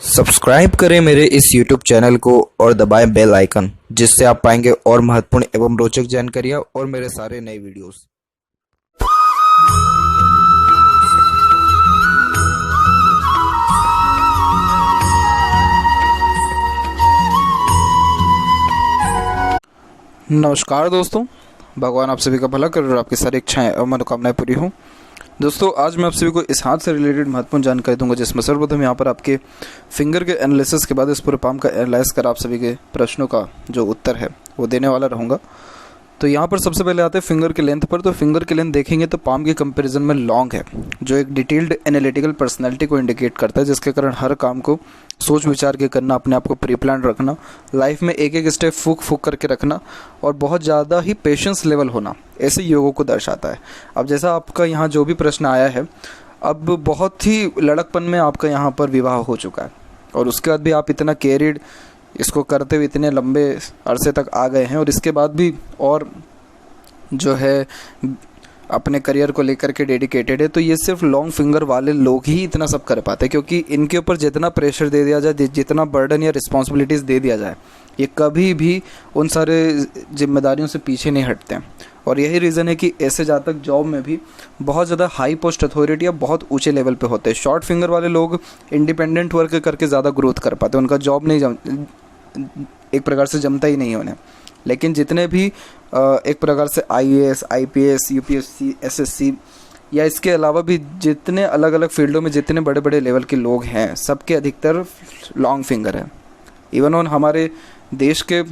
Subscribe करें मेरे इस YouTube चैनल को और दबाएं बेल आइकन, जिससे आप पाएंगे और महत्वपूर्ण एवं रोचक जानकारियाँ और मेरे सारे नए वीडियोस। नमस्कार दोस्तों, भगवान आप सभी का भला करे और आपकी सारी इच्छाएं और मनोकामनाएं पूरी हों। दोस्तों, आज मैं आप सभी को इस हाथ से रिलेटेड महत्वपूर्ण जानकारी दूंगा, जिसमें सर्वप्रथम यहाँ पर आपके फिंगर के एनालिसिस के बाद इस पूरे पाम का एनालाइज कर आप सभी के प्रश्नों का जो उत्तर है वो देने वाला रहूँगा। तो यहाँ पर सबसे पहले आते हैं फिंगर के लेंथ पर। तो फिंगर के लेंथ देखेंगे तो पाम के कंपैरिजन में लॉन्ग है, जो एक डिटेल्ड एनालिटिकल पर्सनैलिटी को इंडिकेट करता है, जिसके कारण हर काम को सोच विचार के करना, अपने आप को प्री प्लान रखना, लाइफ में एक एक स्टेप फूक करके रखना और बहुत ज़्यादा ही पेशेंस लेवल होना, ऐसे योगों को दर्शाता है। अब जैसा आपका यहाँ जो भी प्रश्न आया है, अब बहुत ही लड़कपन में आपका यहाँ पर विवाह हो चुका है और उसके बाद भी आप इतना कैरिड इसको करते हुए इतने लंबे अरसे तक आ गए हैं और इसके बाद भी और जो है अपने करियर को लेकर के डेडिकेटेड है। तो ये सिर्फ लॉन्ग फिंगर वाले लोग ही इतना सब कर पाते हैं, क्योंकि इनके ऊपर जितना प्रेशर दे दिया जाए, जितना बर्डन या रिस्पॉन्सिबिलिटीज़ दे दिया जाए, ये कभी भी उन सारे जिम्मेदारियों से पीछे नहीं हटते हैं। और यही रीज़न है कि ऐसे जातक जॉब में भी बहुत ज़्यादा हाई पोस्ट अथॉरिटी या बहुत ऊंचे लेवल पे होते हैं। शॉर्ट फिंगर वाले लोग इंडिपेंडेंट वर्क करके ज़्यादा ग्रोथ कर पाते हैं, उनका जॉब नहीं एक प्रकार से जमता ही नहीं है उन्हें। लेकिन जितने भी एक प्रकार से IAS, IPS, UPSC, SSC या इसके अलावा भी जितने अलग अलग फील्डों में जितने बड़े बड़े लेवल के लोग हैं, सबके अधिकतर लॉन्ग फिंगर है। इवन ऑन हमारे देश के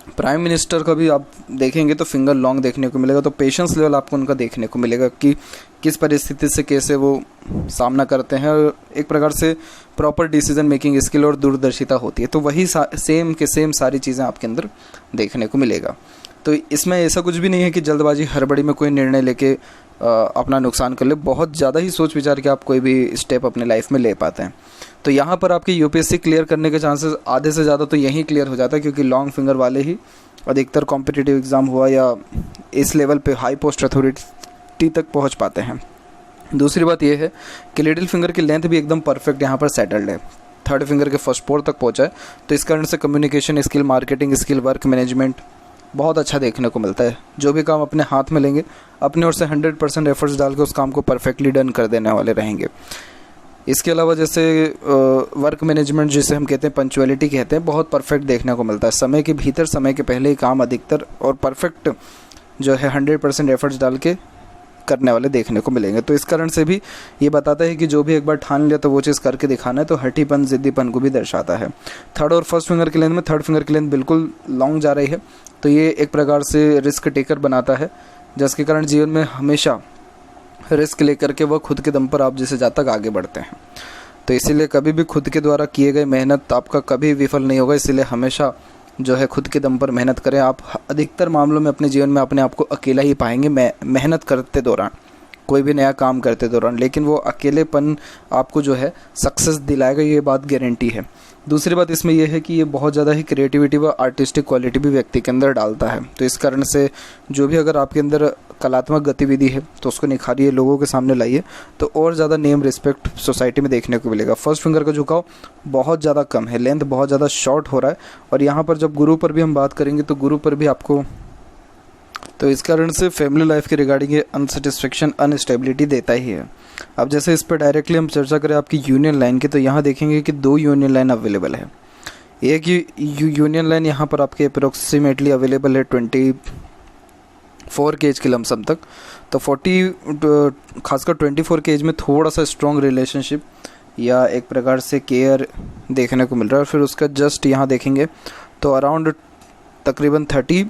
प्राइम मिनिस्टर का भी आप देखेंगे तो फिंगर लॉन्ग देखने को मिलेगा। तो पेशेंस लेवल आपको उनका देखने को मिलेगा कि किस परिस्थिति से कैसे वो सामना करते हैं, और एक प्रकार से प्रॉपर डिसीजन मेकिंग स्किल और दूरदर्शिता होती है। तो वही सेम के सेम सारी चीज़ें आपके अंदर देखने को मिलेगा। तो इसमें ऐसा कुछ भी नहीं है कि जल्दबाजी हड़बड़ी में कोई निर्णय लेके अपना नुकसान कर ले। बहुत ज़्यादा ही सोच विचार के आप कोई भी स्टेप अपने लाइफ में ले पाते हैं। तो यहाँ पर आपके UPSC क्लियर करने के चांसेस आधे से ज़्यादा तो यहीं क्लियर हो जाता है, क्योंकि लॉन्ग फिंगर वाले ही अधिकतर कॉम्पिटिटिव एग्ज़ाम हुआ या इस लेवल पे हाई पोस्ट अथॉरिटी तक पहुँच पाते हैं। दूसरी बात यह है कि लिटिल फिंगर की लेंथ भी एकदम परफेक्ट यहाँ पर सेटल्ड है, थर्ड फिंगर के फर्स्ट पोर तक पहुँचा है। तो इस कारण से communication skill, marketing skill, work management बहुत अच्छा देखने को मिलता है। जो भी काम अपने हाथ में लेंगे, अपने ओर से 100% एफर्ट्स डाल के उस काम को परफेक्टली डन कर देने वाले रहेंगे। इसके अलावा जैसे वर्क मैनेजमेंट जिसे हम कहते हैं, पंक्चुअलिटी कहते हैं, बहुत परफेक्ट देखने को मिलता है। समय के भीतर, समय के पहले ही काम अधिकतर और परफेक्ट जो है 100% एफर्ट्स डाल के करने वाले देखने को मिलेंगे। तो इस कारण से भी ये बताता है कि जो भी एक बार ठान लिया तो वो चीज़ करके दिखाना है। तो हठीपन, जिद्दीपन को भी दर्शाता है। थर्ड और फर्स्ट फिंगर की लेंथ में थर्ड फिंगर की लेंथ बिल्कुल लॉन्ग जा रही है, तो ये एक प्रकार से रिस्क टेकर बनाता है, जिसके कारण जीवन में हमेशा रिस्क लेकर के वह खुद के दम पर आप जैसे जातक आगे बढ़ते हैं। तो इसीलिए कभी भी खुद के द्वारा किए गए मेहनत आपका कभी विफल नहीं होगा। इसीलिए हमेशा जो है खुद के दम पर मेहनत करें। आप अधिकतर मामलों में अपने जीवन में अपने आप को अकेला ही पाएंगे मेहनत करते दौरान, कोई भी नया काम करते दौरान, लेकिन वो अकेलेपन आपको जो है सक्सेस दिलाएगा, ये बात गारंटी है। दूसरी बात इसमें यह है कि ये बहुत ज़्यादा ही क्रिएटिविटी व आर्टिस्टिक क्वालिटी भी व्यक्ति के अंदर डालता है। तो इस कारण से जो भी अगर आपके अंदर कलात्मक गतिविधि है तो उसको निखारिए, लोगों के सामने लाइए, तो और ज़्यादा नेम रिस्पेक्ट सोसाइटी में देखने को मिलेगा। फर्स्ट फिंगर का झुकाव बहुत ज़्यादा कम है, लेंथ बहुत ज़्यादा शॉर्ट हो रहा है। और यहाँ पर जब गुरु पर भी हम बात करेंगे तो गुरु पर भी आपको, तो इस कारण से फैमिली लाइफ के रिगार्डिंग ये अनसेटिस्फेक्शन, अनस्टेबिलिटी देता ही है। अब जैसे इस पर डायरेक्टली हम चर्चा करें आपकी यूनियन लाइन की, तो यहाँ देखेंगे कि 2 यूनियन लाइन अवेलेबल है। एक यूनियन लाइन यहाँ पर आपके अप्रोक्सीमेटली अवेलेबल है 24 के एज के लमसम तक। तो 40 खासकर 24 के एज में थोड़ा सा स्ट्रॉन्ग रिलेशनशिप या एक प्रकार से केयर देखने को मिल रहा है। और फिर उसका जस्ट यहाँ देखेंगे तो अराउंड तकरीबन 32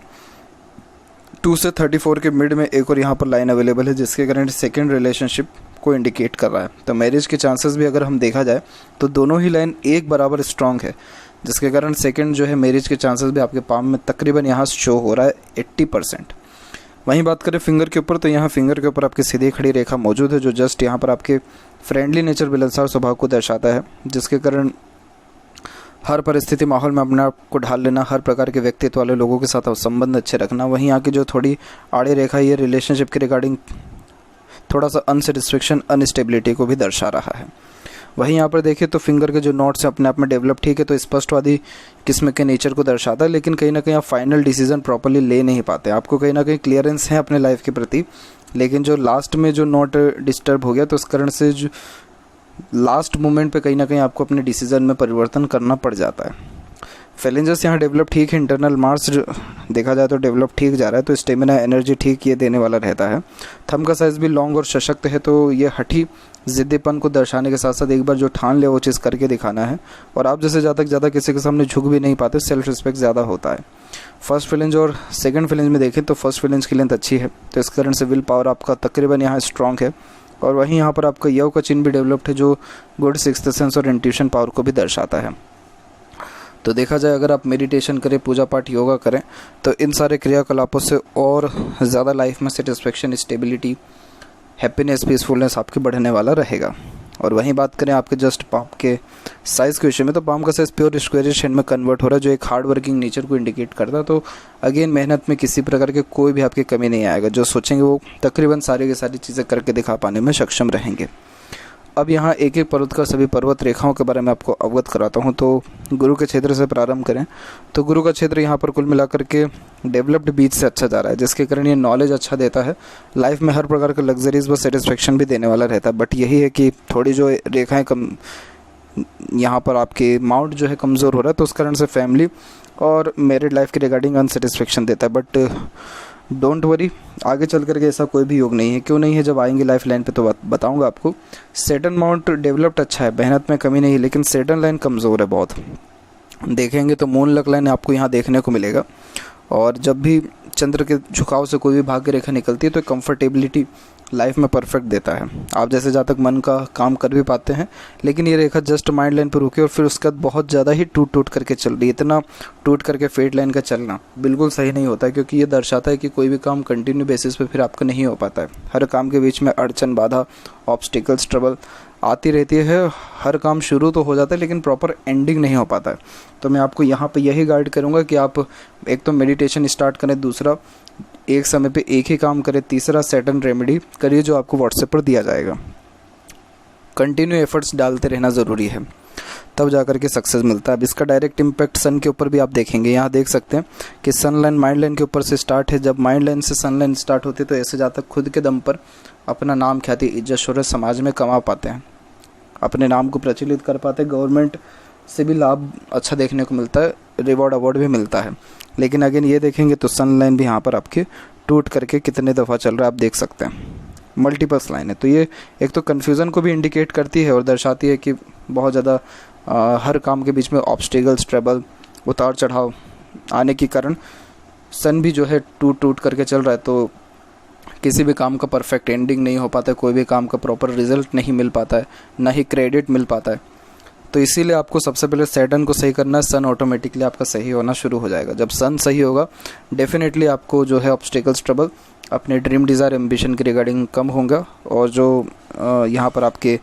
से 34 के मिड में एक और यहाँ पर लाइन अवेलेबल है, जिसके कारण सेकेंड रिलेशनशिप को इंडिकेट कर रहा है। तो मैरिज के चांसेस भी अगर हम देखा जाए तो दोनों ही लाइन एक बराबर स्ट्रॉन्ग है, जिसके कारण सेकेंड जो है मैरिज के चांसेस भी आपके पाम में तकरीबन यहाँ शो हो रहा है 80%। वहीं बात करें फिंगर के ऊपर, तो यहाँ फिंगर के ऊपर आपकी सीधी खड़ी रेखा मौजूद है, जो जस्ट यहाँ पर आपके फ्रेंडली नेचर, मिलनसार स्वभाव को दर्शाता है, जिसके कारण हर परिस्थिति माहौल में अपने आप को ढाल लेना, हर प्रकार के व्यक्तित्व वाले लोगों के साथ संबंध अच्छे रखना। वहीं यहाँ की जो थोड़ी आड़ी रेखा, ये रिलेशनशिप के रिगार्डिंग थोड़ा सा अनसेटिस्फेक्शन, अनस्टेबिलिटी को भी दर्शा रहा है। वहीं यहाँ पर देखिए तो फिंगर के जो नोट्स हैं अपने आप में डेवलप ठीक है, तो स्पष्टवादी किस्म के नेचर को दर्शाता है, लेकिन कहीं ना कहीं आप फाइनल डिसीजन प्रॉपरली ले नहीं पाते। आपको कहीं ना कहीं क्लियरेंस है अपने लाइफ के प्रति, लेकिन जो लास्ट में जो नोट डिस्टर्ब हो गया तो इस कारण से जो लास्ट मोमेंट पे कहीं ना कहीं आपको अपने डिसीजन में परिवर्तन करना पड़ जाता है। फेलेंजर्स यहाँ डेवलप ठीक है, इंटरनल मार्स देखा जाए तो डेवलप ठीक जा रहा है, तो स्टेमिना एनर्जी ठीक ये देने वाला रहता है। थंब का साइज़ भी लॉन्ग और सशक्त है, तो ये हठी ज़िद्दीपन को दर्शाने के साथ साथ एक बार जो ठान ले वो चीज़ करके दिखाना है। और आप जैसे ज़्यादा किसी के सामने झुक भी नहीं पाते, सेल्फ रिस्पेक्ट ज़्यादा होता है। फर्स्ट फेलेंज और सेकंड फेलेंज में देखें तो फर्स्ट फेलेंज की लेंथ अच्छी है, तो इस कारण से विल पावर आपका तकरीबन यहाँ स्ट्रॉन्ग है। और वहीं यहाँ पर आपका यव का चिन्ह भी डेवलप्ड है, जो गुड सिक्स्थ सेंस और इंट्यूशन पावर को भी दर्शाता है। तो देखा जाए अगर आप मेडिटेशन करें, पूजा पाठ, योगा करें, तो इन सारे क्रियाकलापों से और ज़्यादा लाइफ में सेटिस्फेक्शन, स्टेबिलिटी, हैप्पीनेस, पीसफुलनेस आपकी बढ़ने वाला रहेगा। और वहीं बात करें आपके जस्ट पाम के साइज़ के विषय में, तो पाम का साइज़ प्योर स्क्वेयरिश शेप में कन्वर्ट हो रहा है, जो एक हार्ड वर्किंग नेचर को इंडिकेट करता है। तो अगेन मेहनत में किसी प्रकार के कोई भी आपकी कमी नहीं आएगा, जो सोचेंगे वो तकरीबन सारी की सारी चीज़ें करके दिखा पाने में सक्षम रहेंगे। अब यहाँ एक एक पर्वत का सभी पर्वत रेखाओं के बारे में आपको अवगत कराता हूँ। तो गुरु के क्षेत्र से प्रारंभ करें तो गुरु का क्षेत्र यहाँ पर कुल मिलाकर के डेवलप्ड बीच से अच्छा जा रहा है, जिसके कारण ये नॉलेज अच्छा देता है, लाइफ में हर प्रकार का लग्जरीज व सेटिस्फेक्शन भी देने वाला रहता है। बट यही है कि थोड़ी जो रेखाएं कम यहाँ पर आपके माउंट जो है कमज़ोर हो रहा है, तो उस कारण से फैमिली और मैरिड लाइफ के रिगार्डिंग अनसेटिस्फेक्शन देता है। बट डोंट वरी, आगे चल करके ऐसा कोई भी योग नहीं है। क्यों नहीं है, जब आएंगे लाइफ लाइन पे तो बताऊंगा आपको। सैटर्न माउंट डेवलप्ड अच्छा है, मेहनत में कमी नहीं है, लेकिन सैटर्न लाइन कमज़ोर है बहुत। देखेंगे तो मून लक लाइन आपको यहाँ देखने को मिलेगा। और जब भी चंद्र के झुकाव से कोई भी भाग्य रेखा निकलती है तो कंफर्टेबिलिटी लाइफ में परफेक्ट देता है। आप जैसे जहाँ तक मन का काम कर भी पाते हैं, लेकिन ये रेखा जस्ट माइंड लाइन पर रुकी और फिर उसके बाद बहुत ज़्यादा ही टूट करके चल रही है। इतना टूट करके फेट लाइन का चलना बिल्कुल सही नहीं होता है, क्योंकि ये दर्शाता है कि कोई भी काम कंटिन्यू बेसिस पे फिर आपका नहीं हो पाता है। हर काम के बीच में अड़चन, बाधा, ऑब्स्टिकल्स, ट्रबल आती रहती है। हर काम शुरू तो हो जाता है, लेकिन प्रॉपर एंडिंग नहीं हो पाता है। तो मैं आपको यहाँ पे यही गाइड करूँगा कि आप एक तो मेडिटेशन स्टार्ट करें, दूसरा एक समय पे एक ही काम करें, तीसरा सैटर्न रेमेडी करिए जो आपको व्हाट्सएप पर दिया जाएगा। कंटिन्यू एफर्ट्स डालते रहना ज़रूरी है, तब जाकर के सक्सेस मिलता है। अब इसका डायरेक्ट इम्पैक्ट सन के ऊपर भी आप देखेंगे। यहाँ देख सकते हैं कि सन लाइन माइंड लाइन के ऊपर से स्टार्ट है। जब माइंड लाइन से सन लाइन स्टार्ट होती है तो ऐसे जाता खुद के दम पर अपना नाम, ख्याति, इज्जत, शोहरत समाज में कमा पाते हैं, अपने नाम को प्रचलित कर पाते हैं, गवर्नमेंट से भी लाभ अच्छा देखने को मिलता है, रिवॉर्ड अवार्ड भी मिलता है। लेकिन अगेन ये देखेंगे तो सन लाइन भी यहाँ पर आपके टूट करके कितने दफ़ा चल रहा है आप देख सकते हैं, मल्टीपल्स लाइन है। तो ये एक तो कन्फ्यूज़न को भी इंडिकेट करती है और दर्शाती है कि बहुत ज़्यादा हर काम के बीच में ऑब्स्टिकल्स, ट्रबल, उतार चढ़ाव आने के कारण सन भी जो है टूट करके चल रहा है। तो किसी भी काम का परफेक्ट एंडिंग नहीं हो पाता है, कोई भी काम का प्रॉपर रिजल्ट नहीं मिल पाता है, ना ही क्रेडिट मिल पाता है। तो इसीलिए आपको सबसे पहले सैटर्न को सही करना है, सन ऑटोमेटिकली आपका सही होना शुरू हो जाएगा। जब सन सही होगा डेफिनेटली आपको जो है ऑब्स्टिकल्स, ट्रबल, अपने ड्रीम, डिज़ायर, एम्बिशन के रिगार्डिंग कम होगा। और जो यहाँ पर आपके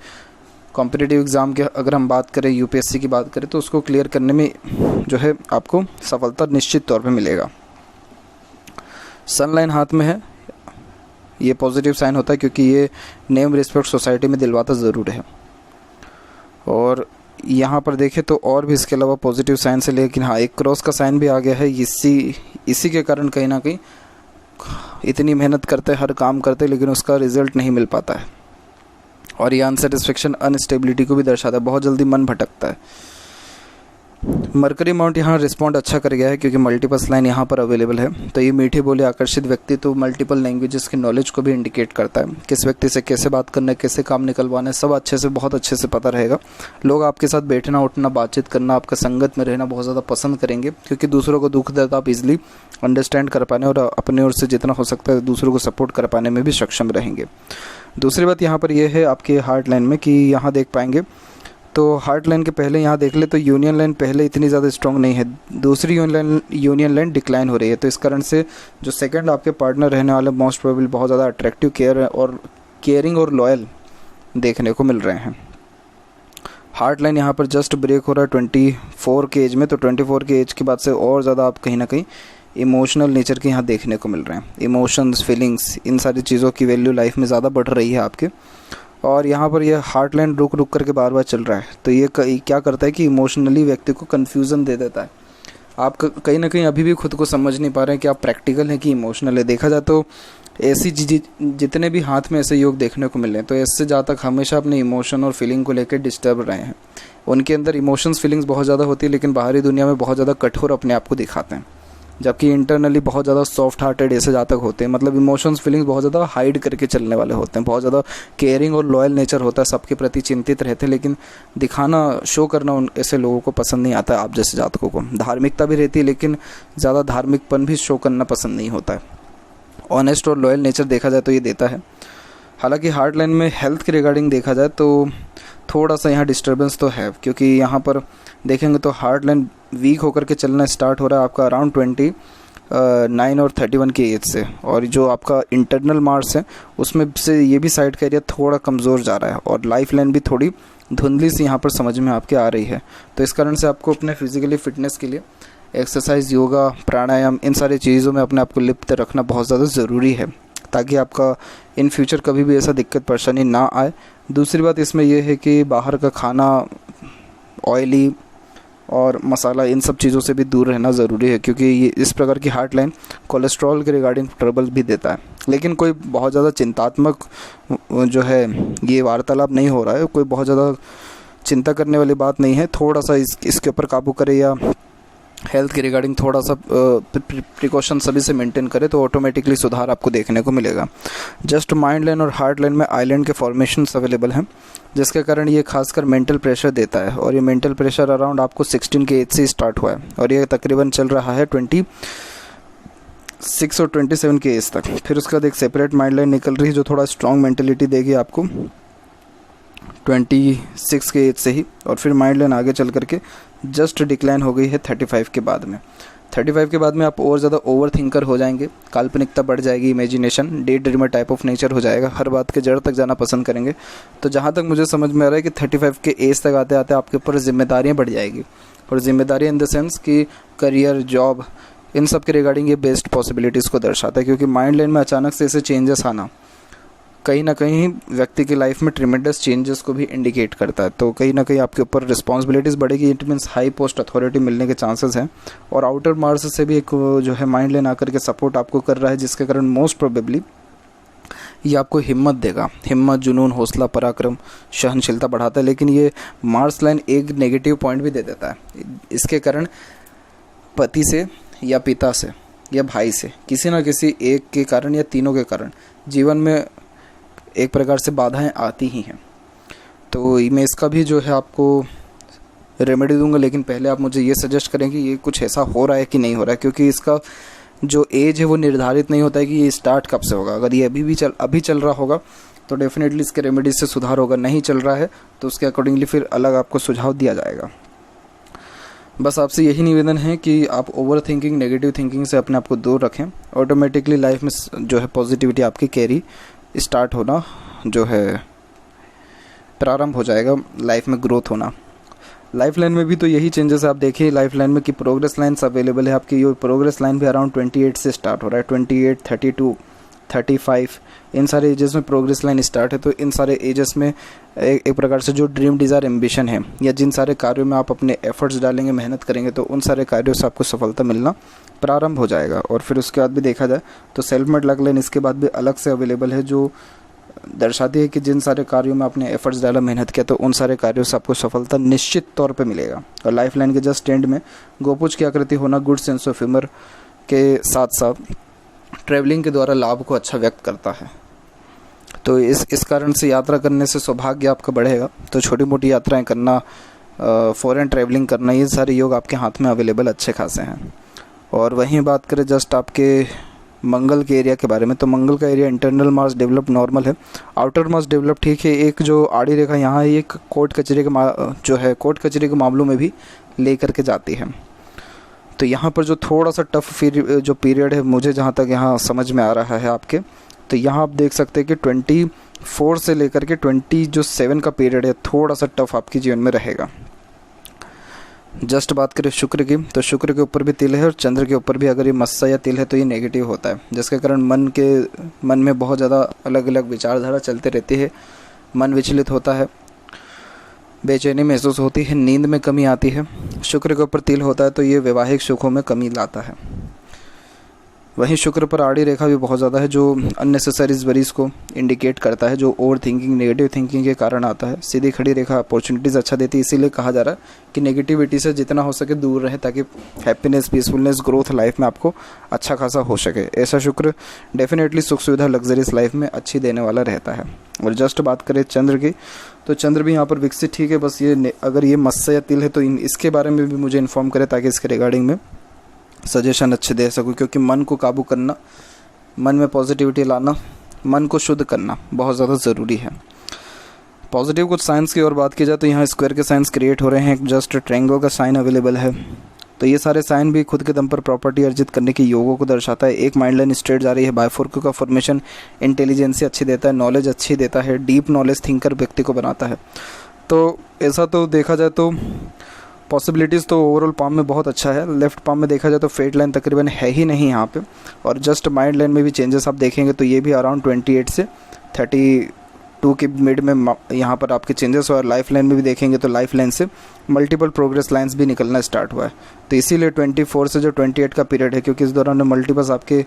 कॉम्पिटिटिव एग्ज़ाम के अगर हम बात करें, यूपीएससी की बात करें, तो उसको क्लियर करने में जो है आपको सफलता निश्चित तौर पर मिलेगा। सन लाइन हाथ में है, ये पॉजिटिव साइन होता है, क्योंकि ये नेम, रिस्पेक्ट सोसाइटी में दिलवाता ज़रूर है। और यहाँ पर देखें तो और भी इसके अलावा पॉजिटिव साइन से, लेकिन हाँ एक क्रॉस का साइन भी आ गया है। इसी के कारण कहीं ना कहीं इतनी मेहनत करते, हर काम करते, लेकिन उसका रिजल्ट नहीं मिल पाता है। और ये अनसेटिस्फेक्शन, अनस्टेबिलिटी को भी दर्शाता है, बहुत जल्दी मन भटकता है। मरकरी माउंट यहाँ रिस्पॉन्ड अच्छा कर गया है, क्योंकि मल्टीपल्स लाइन यहाँ पर अवेलेबल है। तो ये मीठी बोली, आकर्षित व्यक्ति तो मल्टीपल लैंग्वेजेस की नॉलेज को भी इंडिकेट करता है। किस व्यक्ति से कैसे बात करना है, कैसे काम निकलवाना है, सब अच्छे से, बहुत अच्छे से पता रहेगा। लोग आपके साथ बैठना, उठना, बातचीत करना, आपका संगत में रहना बहुत ज़्यादा पसंद करेंगे, क्योंकि दूसरों को दुख दर्द आप इजीली अंडरस्टैंड कर पाने और अपने ओर से जितना हो सकता है दूसरों को सपोर्ट कर पाने में भी सक्षम रहेंगे। दूसरी बात यहाँ पर यह है आपके हार्ट लाइन में कि यहाँ देख पाएंगे तो हार्ट लाइन के पहले यहाँ देख ले तो यूनियन लाइन पहले इतनी ज़्यादा स्ट्रॉन्ग नहीं है, दूसरी यूनियन लाइन डिक्लाइन हो रही है। तो इस कारण से जो सेकंड आपके पार्टनर रहने वाले मोस्ट प्रोबेबली बहुत ज़्यादा अट्रैक्टिव, केयरिंग और लॉयल देखने को मिल रहे हैं। हार्ट लाइन यहाँ पर जस्ट ब्रेक हो रहा है 24 के एज में, तो 24 के एज के बाद से और ज़्यादा आप कहीं ना कहीं इमोशनल नेचर के यहाँ देखने को मिल रहे हैं। इमोशंस, फीलिंग्स, इन सारी चीज़ों की वैल्यू लाइफ में ज़्यादा बढ़ रही है आपके। और यहाँ पर ये हार्टलाइन रुक रुक करके बार बार चल रहा है, तो ये क्या करता है कि इमोशनली व्यक्ति को कन्फ्यूज़न दे देता है। आप कहीं ना कहीं अभी भी खुद को समझ नहीं पा रहे हैं कि आप प्रैक्टिकल हैं कि इमोशनल है। देखा जाए तो ऐसी जितने भी हाथ में ऐसे योग देखने को मिले हैं, तो इससे जहाँ तक हमेशा अपने इमोशन और फीलिंग को लेकर डिस्टर्ब रहे हैं। उनके अंदर इमोशंस फीलिंग्स बहुत ज़्यादा होती है, लेकिन बाहरी दुनिया में बहुत ज़्यादा कठोर अपने आप को दिखाते हैं, जबकि इंटरनली बहुत ज़्यादा सॉफ्ट हार्टेड ऐसे जहाँ तक होते हैं। मतलब इमोशंस फीलिंग्स बहुत ज़्यादा हाइड करके चलने वाले होते हैं, बहुत ज़्यादा केयरिंग और लॉयल नेचर होता है, सबके प्रति चिंतित रहते हैं, लेकिन दिखाना, शो करना उन ऐसे लोगों को पसंद नहीं आता है। आप जैसे जातकों को धार्मिकता भी रहती है, लेकिन ज़्यादा धार्मिकपन भी शो करना पसंद नहीं होता है। ऑनेस्ट और लॉयल नेचर देखा जाए तो ये देता है। हालांकि हार्ट लाइन में हेल्थ के रिगार्डिंग देखा जाए तो थोड़ा सा यहाँ डिस्टर्बेंस तो है, क्योंकि यहाँ पर देखेंगे तो हार्ट लाइन वीक होकर के चलना स्टार्ट हो रहा है आपका अराउंड 29 और 31 की एज से। और जो आपका इंटरनल मार्स है उसमें से ये भी साइड का एरिया थोड़ा कमज़ोर जा रहा है, और लाइफ लाइन भी थोड़ी धुंधली सी यहाँ पर समझ में आपके आ रही है। तो इस कारण से आपको अपने फिजिकली फिटनेस के लिए एक्सरसाइज, योगा, प्राणायाम, इन सारी चीज़ों में अपने आप को लिप्त रखना बहुत ज़्यादा ज़रूरी है, ताकि आपका इन फ्यूचर कभी भी ऐसा दिक्कत परेशानी ना आए। दूसरी बात इसमें यह है कि बाहर का खाना, ऑयली और मसाला, इन सब चीज़ों से भी दूर रहना ज़रूरी है, क्योंकि ये इस प्रकार की हार्ट लाइन कोलेस्ट्रॉल के रिगार्डिंग ट्रबल भी देता है। लेकिन कोई बहुत ज़्यादा चिंतात्मक जो है ये वार्तालाप नहीं हो रहा है, कोई बहुत ज़्यादा चिंता करने वाली बात नहीं है। थोड़ा सा इसके ऊपर काबू करें या हेल्थ के रिगार्डिंग थोड़ा सा प्रिकॉशन सभी से मेंटेन करें तो ऑटोमेटिकली सुधार आपको देखने को मिलेगा। जस्ट माइंड लाइन और हार्ट लाइन में आइलैंड के फॉर्मेशंस अवेलेबल हैं, जिसके कारण ये खासकर मेंटल प्रेशर देता है। और ये मेंटल प्रेशर अराउंड आपको 16 के एज से स्टार्ट हुआ है, और ये तकरीबन चल रहा है 26 और 27 के एज तक। फिर उसके बाद एक सेपरेट माइंड लाइन निकल रही है जो थोड़ा स्ट्रॉन्ग मेंटलिटी देगी आपको 26 के एज से ही। और फिर माइंड लाइन आगे चल करके जस्ट डिक्लाइन हो गई है 35 के बाद में। 35 के बाद में आप और ज़्यादा ओवर थिंकर हो जाएंगे, काल्पनिकता बढ़ जाएगी, imagination, day dreamer type of nature हो जाएगा, हर बात के जड़ तक जाना पसंद करेंगे। तो जहाँ तक मुझे समझ में आ रहा है कि 35 के एज तक आते आते आपके ऊपर जिम्मेदारियाँ बढ़ जाएगी, और जिम्मेदारी इन द सेंस कि करियर, जॉब, इन सब के रिगार्डिंग ये बेस्ट पॉसिबिलिटीज़ को दर्शाता है। क्योंकि माइंड लाइन में अचानक से ऐसे चेंजेस आना कहीं ना कहीं व्यक्ति की लाइफ में ट्रिमेंडस चेंजेस को भी इंडिकेट करता है। तो कहीं ना कहीं आपके ऊपर रिस्पॉन्सिबिलिटीज़ बढ़ेगी, it means high post authority मिलने के चांसेस हैं। और आउटर मार्स से भी एक जो है माइंड लाइन आकर के सपोर्ट आपको कर रहा है, जिसके कारण मोस्ट प्रोबेबली ये आपको हिम्मत देगा। हिम्मत, जुनून, हौसला, पराक्रम, सहनशीलता बढ़ाता है। लेकिन ये मार्स लाइन एक नेगेटिव पॉइंट भी दे देता है। इसके कारण पति से या पिता से या भाई से किसी ना किसी एक के कारण या तीनों के कारण जीवन में एक प्रकार से बाधाएं आती ही हैं। तो मैं इसका भी जो है आपको रेमेडी दूंगा, लेकिन पहले आप मुझे ये सजेस्ट करें कि ये कुछ ऐसा हो रहा है कि नहीं हो रहा है, क्योंकि इसका जो एज है वो निर्धारित नहीं होता है कि ये स्टार्ट कब से होगा। अगर ये अभी चल रहा होगा तो डेफिनेटली इसके रेमेडीज से सुधार होगा, नहीं चल रहा है तो उसके अकॉर्डिंगली फिर अलग आपको सुझाव दिया जाएगा। बस आपसे यही निवेदन है कि आप ओवर थिंकिंग, नेगेटिव थिंकिंग से अपने आप को दूर रखें। ऑटोमेटिकली लाइफ में जो है पॉजिटिविटी आपकी कैरी स्टार्ट होना जो है प्रारंभ हो जाएगा, लाइफ में ग्रोथ होना। लाइफ लाइन में भी तो यही चेंजेस आप देखिए लाइफ लाइन में कि प्रोग्रेस लाइन्स अवेलेबल है आपकी। ये प्रोग्रेस लाइन भी अराउंड 28 से स्टार्ट हो रहा है, 28, 32, 35, इन सारे एजेस में प्रोग्रेस लाइन स्टार्ट है। तो इन सारे एजेस में एक प्रकार से जो ड्रीम, डिज़ायर, एम्बिशन है, या जिन सारे कार्यों में आप अपने एफर्ट्स डालेंगे, मेहनत करेंगे, तो उन सारे कार्यों से आपको सफलता मिलना प्रारंभ हो जाएगा। और फिर उसके बाद भी देखा जाए तो सेल्फ मेड लक लाइन इसके बाद भी अलग से अवेलेबल है, जो दर्शाती है कि जिन सारे कार्यों में आपने एफर्ट्स डाला, मेहनत किया, तो उन सारे कार्यों से आपको सफलता निश्चित तौर पे मिलेगा। और लाइफ लाइन के जस्ट एंड में गोपुज की आकृति होना गुड सेंस ऑफ ह्यूमर के साथ साथ ट्रैवलिंग के द्वारा लाभ को अच्छा व्यक्त करता है। तो इस कारण से यात्रा करने से सौभाग्य आपका बढ़ेगा। तो छोटी मोटी यात्राएं करना, फॉरेन ट्रैवलिंग करना, ये सारे योग आपके हाथ में अवेलेबल अच्छे खासे हैं। और वहीं बात करें जस्ट आपके मंगल के एरिया के बारे में, तो मंगल का area internal Mars develop normal है, आउटर मार्स डेवलप ठीक है। एक जो आड़ी रेखा यहाँ है, एक कोर्ट कचहरी के मामलों में भी ले करके जाती है। तो यहाँ पर जो थोड़ा सा टफ जो पीरियड है, मुझे जहाँ तक यहाँ समझ में आ रहा है आपके, तो यहाँ आप देख सकते हैं कि 24 से लेकर के 27 का पीरियड है, थोड़ा सा टफ आपके जीवन में रहेगा। जस्ट बात करें शुक्र की, तो शुक्र के ऊपर भी तिल है और चंद्र के ऊपर भी अगर ये मस्सा या तिल है तो ये नेगेटिव होता है, जिसके कारण मन में बहुत ज़्यादा अलग अलग विचारधारा चलते रहती है। मन विचलित होता है, बेचैनी महसूस होती है, नींद में कमी आती है। शुक्र के ऊपर तिल होता है तो ये वैवाहिक सुखों में कमी लाता है। वहीं शुक्र पर आड़ी रेखा भी बहुत ज़्यादा है, जो अननेसेसरी वरीज को इंडिकेट करता है, जो ओवर थिंकिंग, नेगेटिव थिंकिंग के कारण आता है। सीधी खड़ी रेखा अपॉर्चुनिटीज़ अच्छा देती है, इसीलिए कहा जा रहा है कि नेगेटिविटी से जितना हो सके दूर रहे, ताकि हैप्पीनेस, पीसफुलनेस, ग्रोथ लाइफ में आपको अच्छा खासा हो सके। ऐसा शुक्र डेफिनेटली सुख सुविधा, लग्जरीज लाइफ में अच्छी देने वाला रहता है। और जस्ट बात करें चंद्र की, तो चंद्र भी यहाँ पर विकसित ठीक है। बस ये अगर ये मत्स्य या तिल है तो इसके बारे में भी मुझे इन्फॉर्म करें, ताकि इसके रिगार्डिंग में सजेशन अच्छे दे सकूँ। क्योंकि मन को काबू करना, मन में पॉजिटिविटी लाना, मन को शुद्ध करना बहुत ज़्यादा ज़रूरी है। पॉजिटिव कुछ साइंस की और बात की जाए तो यहाँ स्क्वायर के साइंस क्रिएट हो रहे हैं, जस्ट ट्रायंगल का साइन अवेलेबल है। तो ये सारे साइन भी खुद के दम पर प्रॉपर्टी अर्जित करने की योगों को दर्शाता है। एक माइंड लाइन स्ट्रेट जा रही है, बाइफोर्क का फॉर्मेशन इंटेलिजेंसी अच्छी देता है, नॉलेज अच्छी देता है, डीप नॉलेज थिंकर व्यक्ति को बनाता है। तो ऐसा तो देखा जाए तो पॉसिबिलिटीज़ तो ओवरऑल पाम में बहुत अच्छा है। लेफ्ट पाम में देखा जाए तो फेट लाइन तकरीबन है ही नहीं यहाँ पे। और जस्ट माइंड लाइन में भी चेंजेस आप देखेंगे तो ये भी अराउंड 28 से 32 के मिड में यहाँ पर आपके चेंजेस। और लाइफ लाइन में भी देखेंगे तो लाइफ लाइन से मल्टीपल प्रोग्रेस लाइंस भी निकलना स्टार्ट हुआ है। तो इसीलिए 24 से जो 28 का पीरियड है, क्योंकि इस दौरान मल्टीपल्स आपके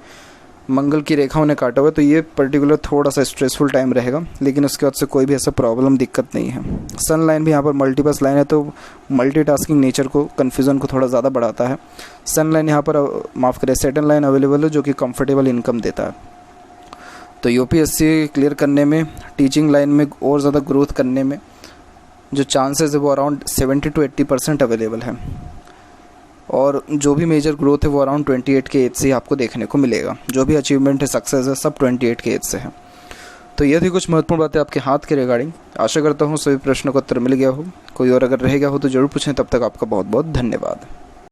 मंगल की रेखाओं ने काटा हुआ है, तो ये पर्टिकुलर थोड़ा सा स्ट्रेसफुल टाइम रहेगा। लेकिन उसके बाद से कोई भी ऐसा प्रॉब्लम, दिक्कत नहीं है। सन लाइन भी यहाँ पर मल्टीपल्स लाइन है, तो मल्टीटास्किंग नेचर को, कन्फ्यूज़न को थोड़ा ज़्यादा बढ़ाता है। सन लाइन यहाँ पर माफ़ करें, सेटन लाइन अवेलेबल है, जो कि कंफर्टेबल इनकम देता है। तो यूपीएससी क्लियर करने में, टीचिंग लाइन में और ज़्यादा ग्रोथ करने में जो चांसेस है वो अराउंड 70 to 80% अवेलेबल है। और जो भी मेजर ग्रोथ है वो अराउंड 28 के एज से ही आपको देखने को मिलेगा। जो भी अचीवमेंट है, सक्सेस है, सब 28 के एज से है। तो ये थी कुछ महत्वपूर्ण बातें आपके हाथ के रिगार्डिंग। आशा करता हूँ सभी प्रश्नों का उत्तर मिल गया हो। कोई और अगर रह गया हो तो ज़रूर पूछें। तब तक आपका बहुत बहुत धन्यवाद।